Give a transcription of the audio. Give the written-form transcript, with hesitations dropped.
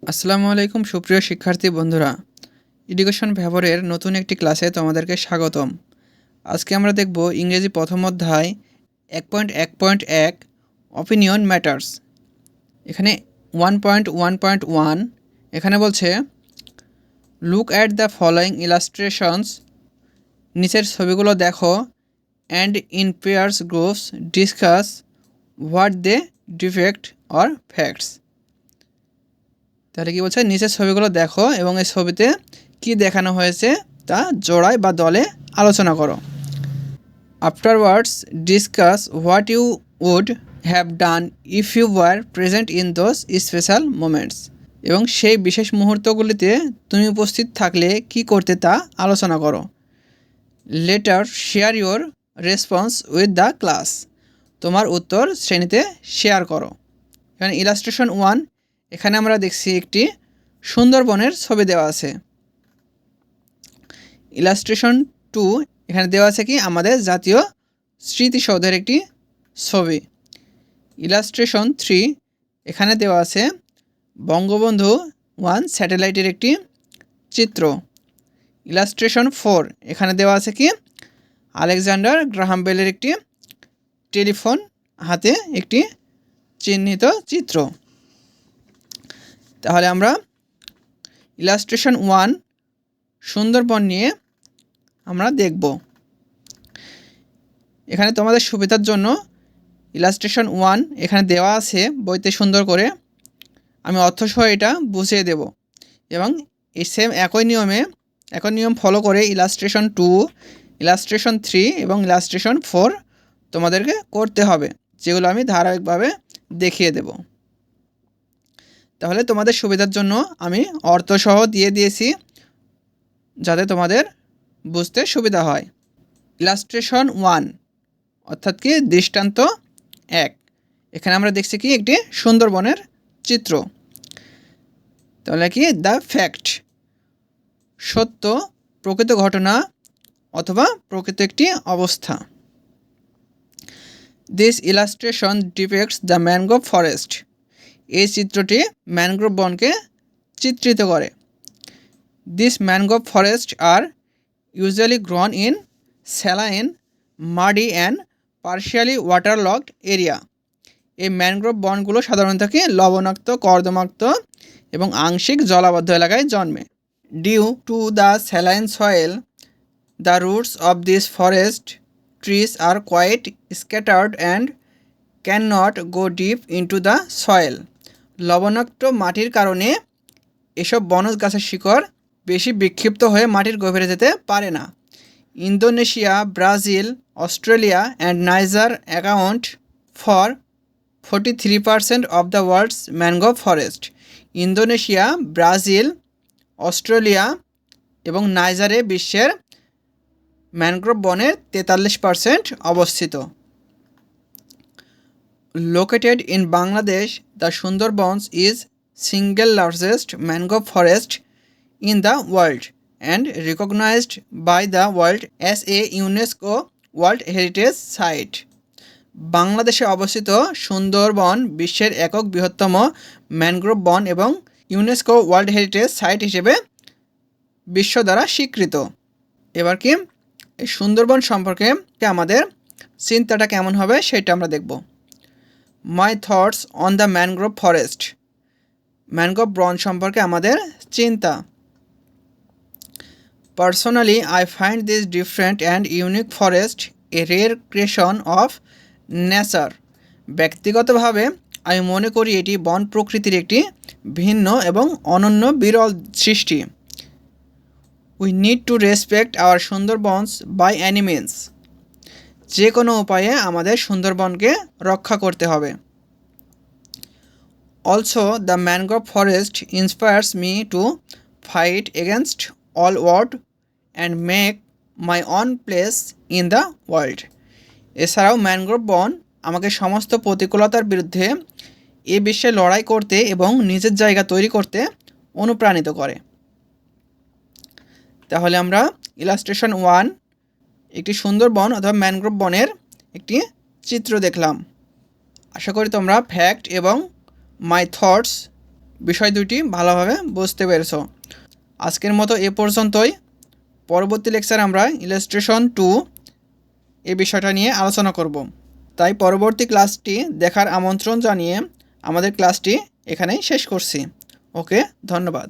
আসসালামু আলাইকুম সুপ্রিয় শিক্ষার্থী বন্ধুরা, এডুকেশন ব্যবহারের নতুন একটি ক্লাসে তোমাদেরকে স্বাগতম। আজকে আমরা দেখব ইংরেজি প্রথম অধ্যায় 1.1.1 অপিনিয়ন ম্যাটার্স। এখানে 1.1.1 এখানে বলছে look at the following illustrations, নিচের ছবিগুলো দেখো, and in pairs groups discuss what they defect or facts. তাহলে কি বলছে, নিচের ছবিগুলো দেখো এবং এই ছবিতে কি দেখানো হয়েছে তা জোড়ায় বা দলে আলোচনা করো। Afterwards discuss what you would have done if you were present in those special moments, এবং সেই বিশেষ মুহূর্তগুলিতে তুমি উপস্থিত থাকলে কি করতে তা আলোচনা করো। Letter share your response with the class, তোমার উত্তর শ্রেণীতে শেয়ার করো। এখানে ইলাস্ট্রেশন 1 এখানে আমরা দেখছি একটি সুন্দরবনের ছবি দেওয়া আছে। ইলাস্ট্রেশন 2 এখানে দেওয়া আছে কি আমাদের জাতীয় স্মৃতিসৌধের একটি ছবি। ইলাস্ট্রেশন 3 এখানে দেওয়া আছে বঙ্গবন্ধু 1 স্যাটেলাইটের একটি চিত্র। ইলাস্ট্রেশন 4 এখানে দেওয়া আছে কি আলেকজান্ডার গ্রাহাম বেলের একটি টেলিফোন হাতে একটি চিহ্নিত চিত্র। তাহলে আমরা ইলাস্ট্রেশন 1 সুন্দরবন নিয়ে আমরা দেখব। এখানে তোমাদের সুবিধার জন্য ইলাস্ট্রেশন 1 এখানে দেওয়া আছে বইতে সুন্দর করে, আমি অর্থসহ এটা বুঝিয়ে দেব এবং এই সেম একই নিয়ম ফলো করে ইলাস্ট্রেশন 2, ইলাস্ট্রেশন 3 এবং ইলাস্ট্রেশন 4 তোমাদেরকে করতে হবে, যেগুলো আমি ধারাবাহিকভাবে দেখিয়ে দেব। তাহলে তোমাদের সুবিধার জন্য আমি অর্থসহ দিয়ে দিয়েছি যাতে তোমাদের বুঝতে সুবিধা হয়। ইলাস্ট্রেশন 1 অর্থাৎ কি দৃষ্টান্ত 1, এখানে আমরা দেখছি কি একটি সুন্দরবনের চিত্র। তাহলে কি দ্য ফ্যাক্ট, সত্য, প্রকৃত ঘটনা অথবা প্রকৃত একটি অবস্থা। This illustration depicts the mangrove forest, এই চিত্রটি ম্যানগ্রোভ বনকে চিত্রিত করে। This mangrove forest are usually grown in saline, muddy and partially waterlogged area, এই ম্যানগ্রোভ বনগুলো সাধারণত কি লবণাক্ত, কর্দমাক্ত এবং আংশিক জলাবদ্ধ এলাকায় জন্মে। Due to the saline soil, the roots of this forest trees are quite scattered and can not go deep into the soil, লবণাক্ত মাটির কারণে এসব বনজ গাছের শিকড় বেশি বিক্ষিপ্ত হয়ে মাটির গভীরে যেতে পারে না। Indonesia, Brazil, Australia and Niger account for 43% of the world's mangrove forest, Indonesia, Brazil, Australia এবং নাইজারে বিশ্বের ম্যানগ্রোভ বনের 43% অবস্থিত। Located in Bangladesh, the Sundarbans is single largest mangrove forest in the world and recognized by the world as a UNESCO World Heritage Site. বাংলাদেশে অবস্থিত সুন্দরবন বিশ্বের একক বৃহত্তম ম্যানগ্রোভ বন এবং ইউনেস্কো ওয়ার্ল্ড হেরিটেজ সাইট হিসেবে বিশ্ব দ্বারা স্বীকৃত। এবার কি এই সুন্দরবন সম্পর্কে আমাদের চিন্তাটা কেমন হবে সেটা আমরা দেখব। মাই thoughts on the mangrove forest, mangrove বন সম্পর্কে আমাদের চিন্তা। Personally I find this different and unique forest a rare creation of nature, ব্যক্তিগতভাবে আমি মনে করি এটি বন প্রকৃতির একটি ভিন্ন এবং অনন্য বিরল সৃষ্টি। We need to respect our Sundarbans by any means, যে কোনো উপায়ে আমাদের সুন্দরবনকে রক্ষা করতে হবে। Also the mangrove forest inspires me to fight against all word and make my own place in the world, এছাড়াও ম্যানগ্রোভ বন আমাকে সমস্ত প্রতিকূলতার বিরুদ্ধে এ বিশ্বে লড়াই করতে এবং নিজের জায়গা তৈরি করতে অনুপ্রাণিত করে। তাহলে আমরা ইলাস্ট্রেশন 1 একটি সুন্দরবন অথবা ম্যানগ্রোভ বনের একটি চিত্র দেখলাম। আশা করি তোমরা ফ্যাক্ট এবং মাই থটস বিষয় দুটি ভালোভাবে বুঝতে পেরেছো। আজকের মতো এ পর্যন্তই। পরবর্তী লেকচারে আমরা ইলাস্ট্রেশন 2 এই বিষয়টা নিয়ে আলোচনা করব। তাই পরবর্তী ক্লাসটি দেখার আমন্ত্রণ জানিয়ে আমাদের ক্লাসটি এখানেই শেষ করছি। ওকে, ধন্যবাদ।